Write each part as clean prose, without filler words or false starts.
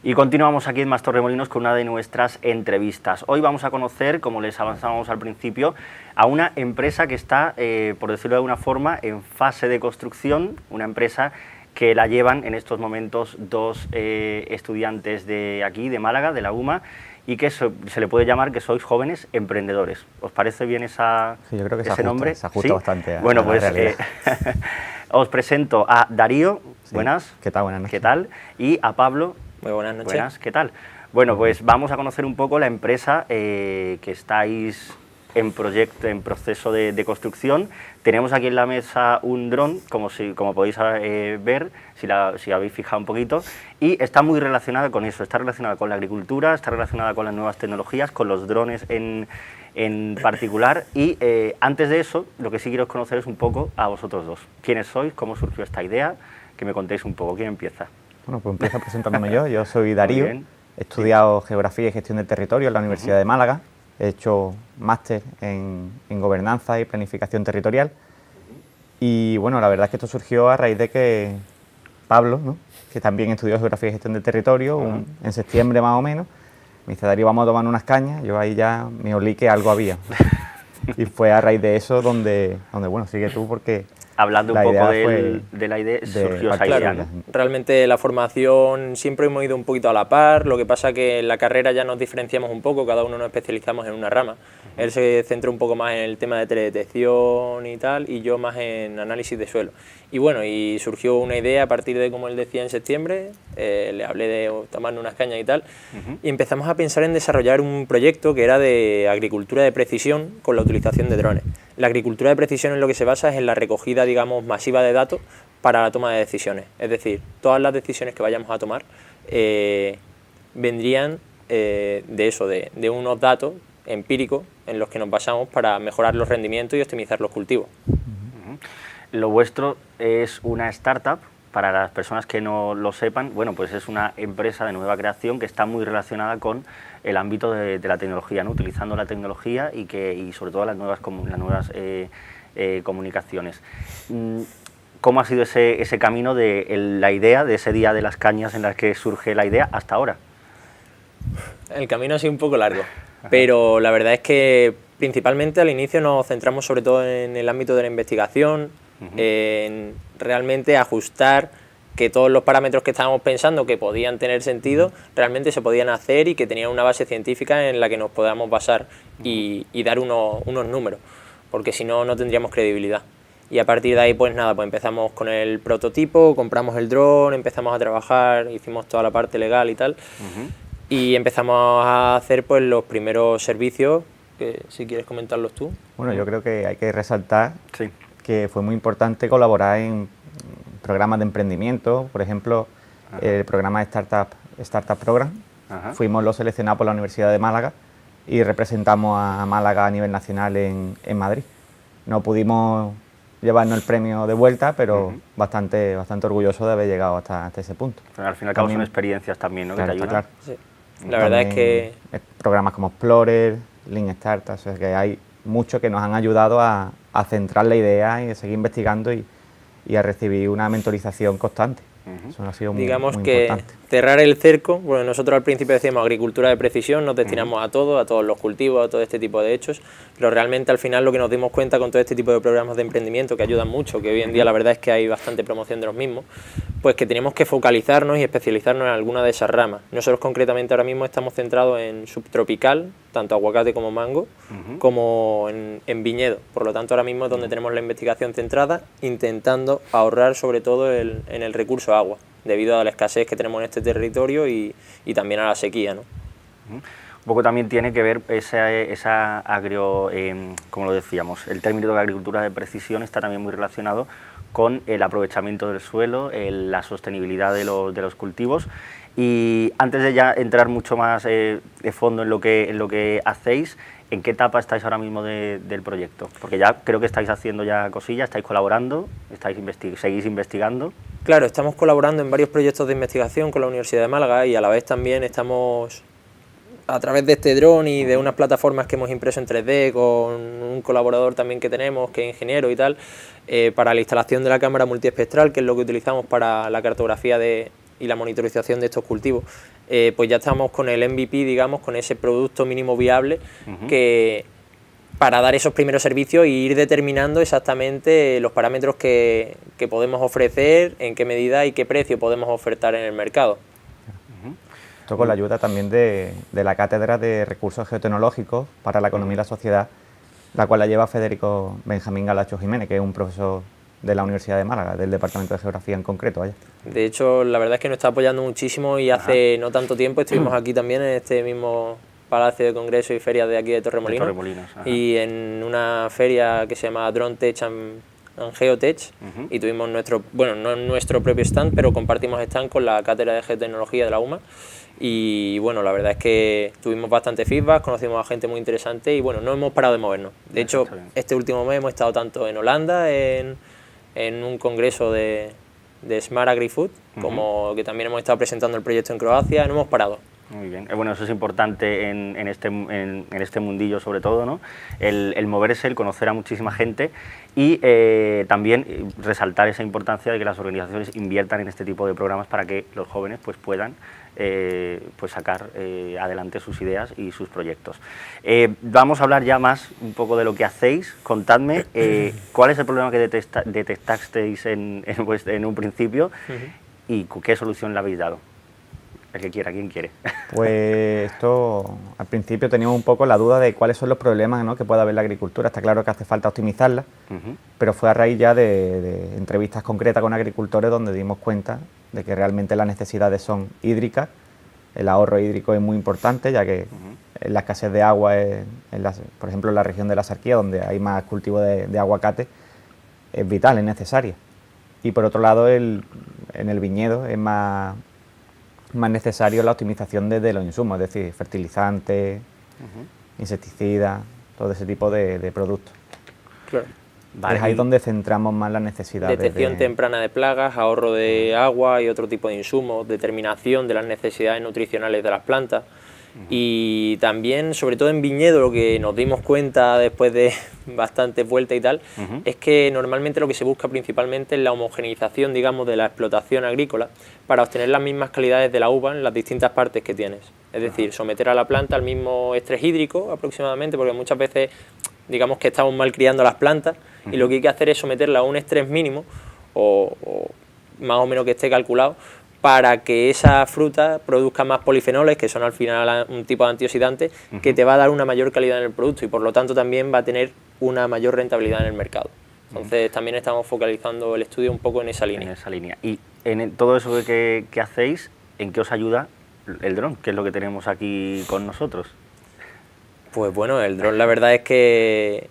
Y continuamos aquí en Mastorremolinos con una de nuestras entrevistas. Hoy vamos a conocer, como les avanzábamos al principio, a una empresa que está, por decirlo de alguna forma, en fase de construcción, una empresa que la llevan en estos momentos dos estudiantes de aquí, de Málaga, de la UMA, y que se le puede llamar que sois jóvenes emprendedores. ¿Os parece bien Sí, yo creo que ese nombre? Se ajusta ¿Sí? bastante a bueno, la pues realidad. os presento a Darío, Sí. buenas. ¿Qué tal? Buenas noches. ¿Qué tal? Y a Pablo. Muy buenas noches. Buenas, ¿qué tal? Bueno, pues vamos a conocer un poco la empresa que estáis en proceso de construcción. Tenemos aquí en la mesa un dron, como podéis ver, si habéis fijado un poquito, y está muy relacionada con eso, está relacionada con la agricultura, está relacionada con las nuevas tecnologías, con los drones en particular, y antes de eso, lo que sí quiero conocer es un poco a vosotros dos. ¿Quiénes sois? ¿Cómo surgió esta idea? Que me contéis un poco. ¿Quién empieza? Bueno, pues empiezo presentándome yo. Yo soy Darío, he estudiado Geografía y Gestión del Territorio en la Universidad de Málaga, he hecho máster en Gobernanza y Planificación Territorial y bueno, la verdad es que esto surgió a raíz de que Pablo, ¿no?, que también estudió Geografía y Gestión del Territorio, en septiembre más o menos, me dice: Darío, vamos a tomar unas cañas. Yo ahí ya me olí que algo había y fue a raíz de eso donde bueno, sigue tú porque... Hablando un poco de la idea, surgió esa idea, ¿no? Realmente la formación siempre hemos ido un poquito a la par, lo que pasa que en la carrera ya nos diferenciamos un poco, cada uno nos especializamos en una rama. Él se centró un poco más en el tema de teledetección y tal, y yo más en análisis de suelo. Y bueno, y surgió una idea a partir de, como él decía, en septiembre, le hablé de tomarnos unas cañas y tal, y empezamos a pensar en desarrollar un proyecto que era de agricultura de precisión con la utilización de drones. La agricultura de precisión en lo que se basa es en la recogida, digamos, masiva de datos para la toma de decisiones. Es decir, todas las decisiones que vayamos a tomar vendrían de eso, de unos datos empíricos en los que nos basamos para mejorar los rendimientos y optimizar los cultivos. Lo vuestro es una startup. Para las personas que no lo sepan, bueno, pues es una empresa de nueva creación que está muy relacionada con el ámbito de la tecnología, ¿no? Utilizando la tecnología y sobre todo las nuevas comunicaciones. ¿Cómo ha sido ese camino de la idea, de ese día de las cañas en las que surge la idea, hasta ahora? El camino ha sido un poco largo, pero la verdad es que principalmente al inicio nos centramos sobre todo en el ámbito de la investigación, en realmente ajustar que todos los parámetros que estábamos pensando que podían tener sentido realmente se podían hacer y que tenían una base científica en la que nos podamos basar y dar unos números, porque si no, no tendríamos credibilidad. Y a partir de ahí, pues nada, pues empezamos con el prototipo, compramos el dron, empezamos a trabajar, hicimos toda la parte legal y tal, y empezamos a hacer pues los primeros servicios, que si quieres comentarlos tú. Bueno, yo creo que hay que resaltar que fue muy importante colaborar en programas de emprendimiento, por ejemplo, el programa de Startup Program. Fuimos los seleccionados por la Universidad de Málaga y representamos a Málaga a nivel nacional en Madrid. No pudimos llevarnos el premio de vuelta, pero bastante orgulloso de haber llegado hasta ese punto. Pero al fin y al cabo son experiencias también, ¿no? Claro, que te ayudan. claro. Sí. La verdad es que... Programas como Explorer, Lean Startup, o sea que hay muchos que nos han ayudado a centrar la idea y a seguir investigando y a recibir una mentorización constante. Eso ha sido muy Digamos muy que importante. cerrar el cerco, bueno, nosotros al principio decíamos agricultura de precisión, nos destinamos a todos los cultivos, a todo este tipo de hechos, pero realmente al final lo que nos dimos cuenta con todo este tipo de programas de emprendimiento que ayudan mucho, que hoy en día la verdad es que hay bastante promoción de los mismos, pues que tenemos que focalizarnos y especializarnos en alguna de esas ramas. Nosotros concretamente ahora mismo estamos centrados en subtropical, tanto aguacate como mango, como en viñedo. Por lo tanto, ahora mismo es donde tenemos la investigación centrada, intentando ahorrar sobre todo en el recurso agua, debido a la escasez que tenemos en este territorio y también a la sequía, ¿no? Un poco también tiene que ver esa como lo decíamos, el término de agricultura de precisión está también muy relacionado con el aprovechamiento del suelo, la sostenibilidad de los cultivos. Y antes de ya entrar mucho más de fondo en lo que hacéis, ¿en qué etapa estáis ahora mismo del proyecto? Porque ya creo que estáis haciendo ya cosillas, estáis colaborando, seguís investigando. Claro, estamos colaborando en varios proyectos de investigación con la Universidad de Málaga y a la vez también estamos, a través de este dron y de unas plataformas que hemos impreso en 3D con un colaborador también que tenemos, que es ingeniero y tal, para la instalación de la cámara multiespectral, que es lo que utilizamos para la cartografía y la monitorización de estos cultivos. pues ya estamos con el MVP, digamos, con ese producto mínimo viable que para dar esos primeros servicios e ir determinando exactamente los parámetros que podemos ofrecer, en qué medida y qué precio podemos ofertar en el mercado. Esto con la ayuda también de la Cátedra de Recursos Geotecnológicos para la Economía y la Sociedad, la cual la lleva Federico Benjamín Galacho Jiménez, que es un profesor de la Universidad de Málaga, del Departamento de Geografía en concreto. Vaya. De hecho, la verdad es que nos está apoyando muchísimo y hace no tanto tiempo estuvimos aquí también en este mismo Palacio de Congresos y Ferias de aquí de Torremolinos, y en una feria que se llama Drone Tech and Geotech, y tuvimos nuestro propio stand, pero compartimos stand con la Cátedra de Geotecnología de la UMA, y bueno, la verdad es que tuvimos bastante feedback, conocimos a gente muy interesante y bueno, no hemos parado de movernos. De hecho, este último mes hemos estado tanto en Holanda, en un congreso de Smart Agri-Food, como que también hemos estado presentando el proyecto en Croacia, no hemos parado. Muy bien, bueno, eso es importante en este mundillo sobre todo, ¿no? El moverse, el conocer a muchísima gente y también resaltar esa importancia de que las organizaciones inviertan en este tipo de programas para que los jóvenes pues puedan pues sacar adelante sus ideas y sus proyectos. Vamos a hablar ya más un poco de lo que hacéis. Contadme cuál es el problema que detectasteis en un principio y qué solución le habéis dado. El que quiera, ¿quién quiere? Pues esto, al principio teníamos un poco la duda de cuáles son los problemas, ¿no?, que puede haber en la agricultura. Está claro que hace falta optimizarla, pero fue a raíz ya de entrevistas concretas con agricultores donde dimos cuenta de que realmente las necesidades son hídricas. El ahorro hídrico es muy importante, ya que la escasez de agua, por ejemplo en la región de la Sarquía, donde hay más cultivo de aguacate, es vital, es necesaria. Y por otro lado, en el viñedo es más necesario la optimización de los insumos, es decir, fertilizantes, insecticidas, todo ese tipo de productos. Claro. Vale. Es ahí donde centramos más las necesidades. Detección temprana de plagas, ahorro de agua y otro tipo de insumos, determinación de las necesidades nutricionales de las plantas. Y también, sobre todo en viñedo, lo que nos dimos cuenta después de bastantes vueltas y tal, es que normalmente lo que se busca principalmente es la homogeneización, digamos, de la explotación agrícola para obtener las mismas calidades de la uva en las distintas partes que tienes. Es decir, someter a la planta al mismo estrés hídrico aproximadamente, porque muchas veces digamos que estamos mal criando las plantas y lo que hay que hacer es someterla a un estrés mínimo o más o menos que esté calculado, para que esa fruta produzca más polifenoles, que son al final un tipo de antioxidante, que te va a dar una mayor calidad en el producto y por lo tanto también va a tener una mayor rentabilidad en el mercado. Entonces también estamos focalizando el estudio un poco en esa línea. En esa línea. Y en todo eso que hacéis, ¿en qué os ayuda el dron? ¿Qué es lo que tenemos aquí con nosotros? Pues bueno, el dron la verdad es que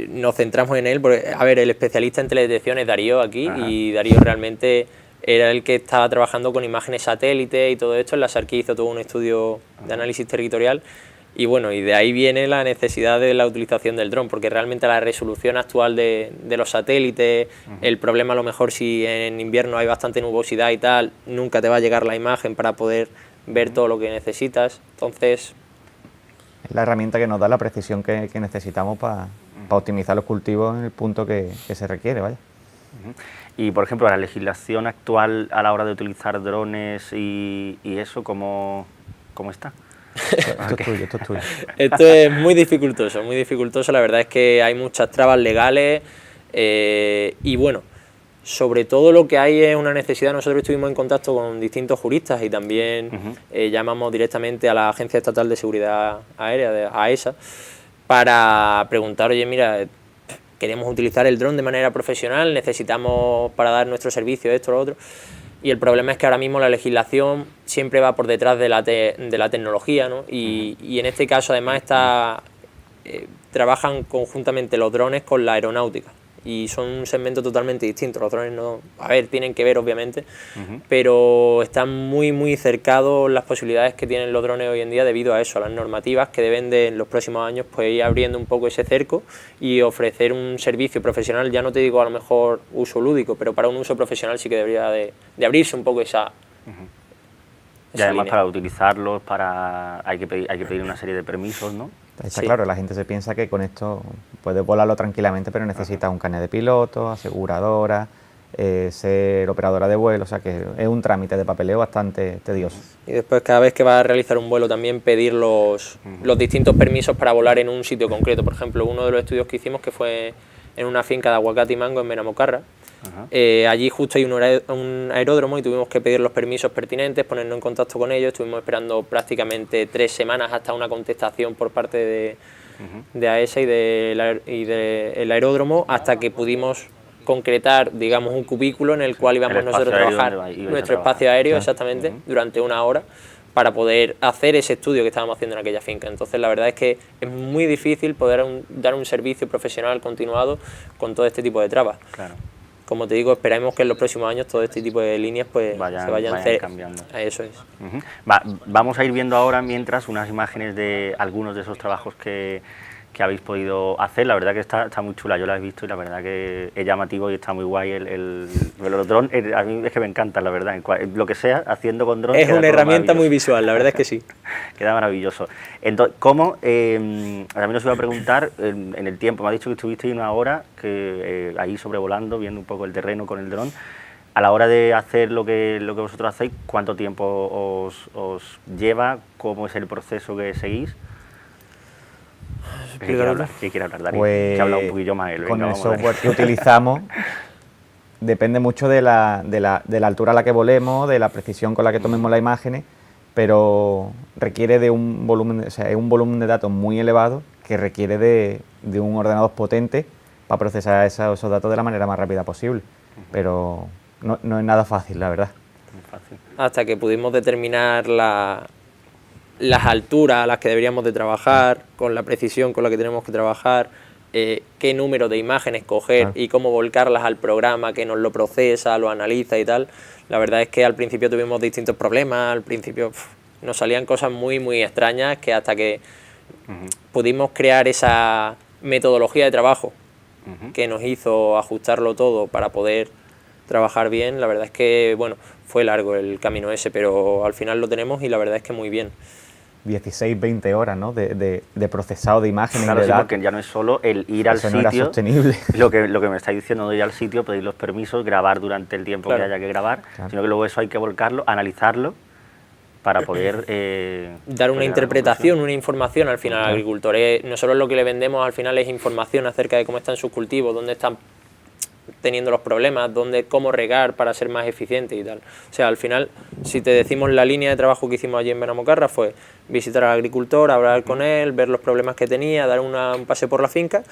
nos centramos en él, porque, a ver, el especialista en teledetección es Darío aquí, y Darío realmente era el que estaba trabajando con imágenes satélite y todo esto. En la Sarquía hizo todo un estudio de análisis territorial y bueno, y de ahí viene la necesidad de la utilización del dron, porque realmente la resolución actual de los satélites, el problema a lo mejor si en invierno hay bastante nubosidad y tal, nunca te va a llegar la imagen para poder ver todo lo que necesitas. Entonces, es la herramienta que nos da la precisión que necesitamos para optimizar los cultivos en el punto que se requiere, vaya. Y, por ejemplo, la legislación actual a la hora de utilizar drones y eso, ¿cómo está? Esto es tuyo. Esto es muy dificultoso, muy dificultoso. La verdad es que hay muchas trabas legales y, bueno, sobre todo lo que hay es una necesidad. Nosotros estuvimos en contacto con distintos juristas y también llamamos directamente a la Agencia Estatal de Seguridad Aérea, a AESA, para preguntar, oye, mira, queremos utilizar el dron de manera profesional, necesitamos para dar nuestro servicio esto o lo otro. Y el problema es que ahora mismo la legislación siempre va por detrás de la tecnología, ¿no? Y en este caso además trabajan conjuntamente los drones con la aeronáutica. Y son un segmento totalmente distinto. Los drones no, a ver, tienen que ver obviamente, pero están muy muy cercados las posibilidades que tienen los drones hoy en día debido a eso, a las normativas que deben de en los próximos años pues ir abriendo un poco ese cerco y ofrecer un servicio profesional. Ya no te digo a lo mejor uso lúdico, pero para un uso profesional sí que debería de abrirse un poco esa y además línea. Para utilizarlos hay que pedir una serie de permisos, ¿no? Está claro, la gente se piensa que con esto puedes volarlo tranquilamente, pero necesitas un carnet de piloto, aseguradora, ser operadora de vuelo, o sea que es un trámite de papeleo bastante tedioso. Y después cada vez que vas a realizar un vuelo también pedir los distintos permisos para volar en un sitio concreto. Por ejemplo, uno de los estudios que hicimos que fue en una finca de aguacate y mango en Benamocarra. Allí justo hay un aeródromo y tuvimos que pedir los permisos pertinentes, ponernos en contacto con ellos. Estuvimos esperando prácticamente 3 semanas hasta una contestación por parte de AESA y del aeródromo, hasta que pudimos concretar, digamos, un cubículo en el cual íbamos nosotros a trabajar nuestro espacio aéreo, exactamente, durante 1 hora, para poder hacer ese estudio que estábamos haciendo en aquella finca. Entonces la verdad es que es muy difícil poder dar un servicio profesional continuado con todo este tipo de trabas. Claro. Como te digo, esperamos que en los próximos años todo este tipo de líneas pues se vayan cambiando. Eso es. Vamos a ir viendo ahora mientras unas imágenes de algunos de esos trabajos que habéis podido hacer. La verdad que está muy chula, yo la he visto y la verdad que es llamativo y está muy guay los drones. A mí es que me encanta, la verdad, lo que sea, haciendo con drones. Es una herramienta muy visual, la verdad es que sí. Queda maravilloso. Entonces, ¿cómo? También os iba a preguntar, en el tiempo, me ha dicho que estuvisteis 1 hora ahí sobrevolando, viendo un poco el terreno con el dron. A la hora de hacer lo que vosotros hacéis, ¿cuánto tiempo os lleva? ¿Cómo es el proceso que seguís? ¿Qué quiere hablar, Darío? Pues, que habla un poquillo más él. Con el software que utilizamos depende mucho de la altura a la que volemos, de la precisión con la que tomemos las imágenes, pero requiere de un volumen, o sea, es un volumen de datos muy elevado que requiere de un ordenador potente para procesar esos datos de la manera más rápida posible. Pero no es nada fácil, la verdad. Muy fácil. Hasta que pudimos determinar las alturas a las que deberíamos de trabajar, con la precisión con la que tenemos que trabajar, qué número de imágenes coger y cómo volcarlas al programa que nos lo procesa, lo analiza y tal. La verdad es que al principio tuvimos distintos problemas, al principio nos salían cosas muy extrañas, que hasta que pudimos crear esa metodología de trabajo que nos hizo ajustarlo todo para poder trabajar bien, la verdad es que bueno, fue largo el camino ese, pero al final lo tenemos y la verdad es que muy bien. 16, 20 horas, ¿no? de procesado de imágenes. Claro, y de datos. porque ya no es solo el ir al sitio. No era sostenible. Lo que me está diciendo de ir al sitio, pedir los permisos, grabar durante el tiempo que haya que grabar, sino que luego eso hay que volcarlo, analizarlo para poder dar una interpretación, una información al final al agricultor. Nosotros lo que le vendemos al final es información acerca de cómo están sus cultivos, dónde están teniendo los problemas, cómo regar para ser más eficiente y tal. O sea, al final, si te decimos la línea de trabajo que hicimos allí en Benamocarra fue visitar al agricultor, hablar con él, ver los problemas que tenía, dar un paseo por la finca.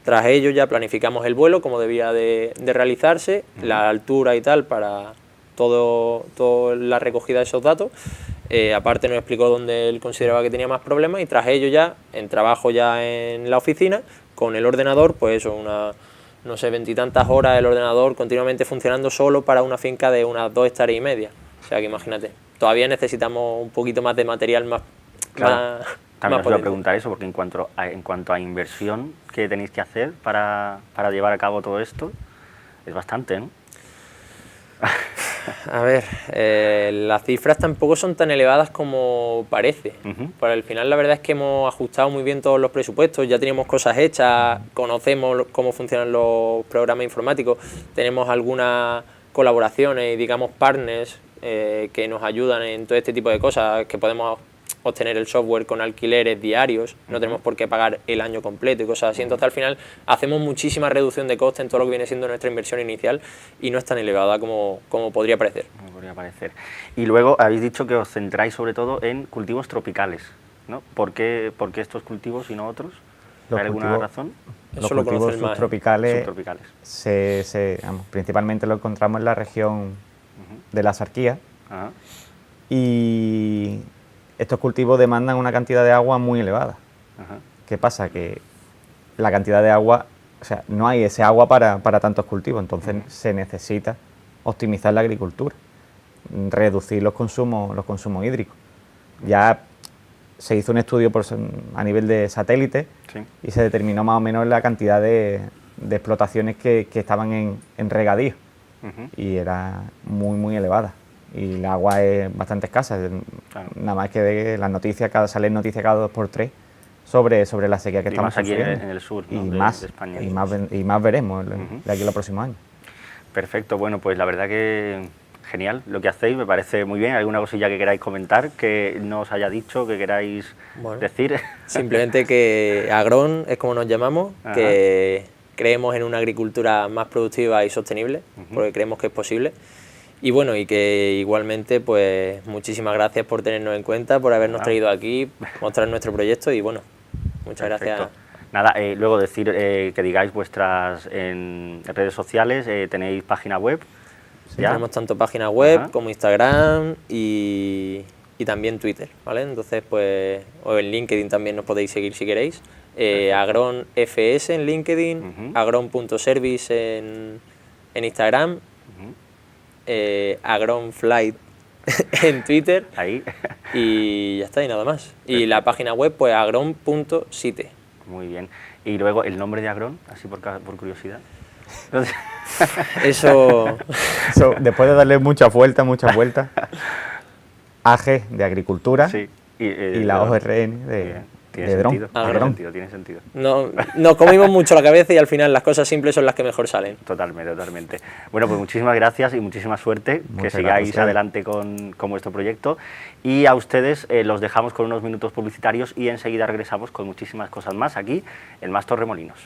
Tras ello ya planificamos el vuelo, como debía de realizarse, la altura y tal para toda la recogida de esos datos. Aparte nos explicó dónde él consideraba que tenía más problemas y tras ello ya, en trabajo ya en la oficina, con el ordenador, pues eso, no sé, 20 y tantas horas el ordenador continuamente funcionando solo para una finca de unas 2,5 hectáreas. O sea que imagínate, todavía necesitamos un poquito más de material más También os voy a preguntar eso, porque en cuanto a inversión que tenéis que hacer para llevar a cabo todo esto, es bastante, ¿no? A ver, las cifras tampoco son tan elevadas como parece. Para el final la verdad es que hemos ajustado muy bien todos los presupuestos, ya teníamos cosas hechas, conocemos cómo funcionan los programas informáticos, tenemos algunas colaboraciones y digamos partners que nos ayudan en todo este tipo de cosas, que podemos obtener el software con alquileres diarios, no tenemos por qué pagar el año completo y cosas así. Entonces al final hacemos muchísima reducción de coste en todo lo que viene siendo nuestra inversión inicial y no es tan elevada como podría parecer. Y luego habéis dicho que os centráis sobre todo en cultivos tropicales, ¿no? ¿Por qué estos cultivos y no otros? ¿Hay alguna razón? Los cultivos subtropicales principalmente lo encontramos en la región de la Axarquía. Y estos cultivos demandan una cantidad de agua muy elevada. ¿Qué pasa? Que la cantidad de agua, o sea, no hay ese agua para tantos cultivos, entonces se necesita optimizar la agricultura, reducir los consumos hídricos. Ya se hizo un estudio a nivel de satélite y se determinó más o menos la cantidad de explotaciones que estaban en regadío y era muy elevada. Y el agua es bastante escasa, nada más que de las noticias, salen noticias cada 2 por 3 sobre la sequía que estamos sufriendo. Aquí en el sur, ¿no? Y más veremos de aquí a los próximos años. Perfecto, bueno, pues la verdad que genial lo que hacéis, me parece muy bien. ¿Alguna cosilla que queráis comentar, que no os haya dicho, que queráis decir? Simplemente que Agrón es como nos llamamos, Ajá. que creemos en una agricultura más productiva y sostenible, porque creemos que es posible. Y bueno, y que igualmente, pues muchísimas gracias por tenernos en cuenta, por habernos traído aquí, mostrar nuestro proyecto y bueno, muchas gracias. Nada, luego decir que digáis vuestras en redes sociales, tenéis página web. Sí, tenemos tanto página web Ajá. como Instagram y también Twitter, ¿vale? Entonces, pues, o en LinkedIn también nos podéis seguir si queréis. Agrón FS en LinkedIn, agrón.service en Instagram, Agrón Flight en Twitter. Ahí. Y ya está, y nada más. Y la página web, pues, agrón.site. Muy bien. Y luego el nombre de Agrón, así por curiosidad. Entonces... Eso, después de darle muchas vueltas, AG de agricultura, sí. y la ORN de dron. Tiene sentido. no, nos comimos mucho la cabeza y al final las cosas simples son las que mejor salen. Totalmente. Bueno, pues muchísimas gracias y muchísima suerte. Que sigáis adelante con vuestro proyecto. Y a ustedes los dejamos con unos minutos publicitarios y enseguida regresamos con muchísimas cosas más aquí en Más Torremolinos.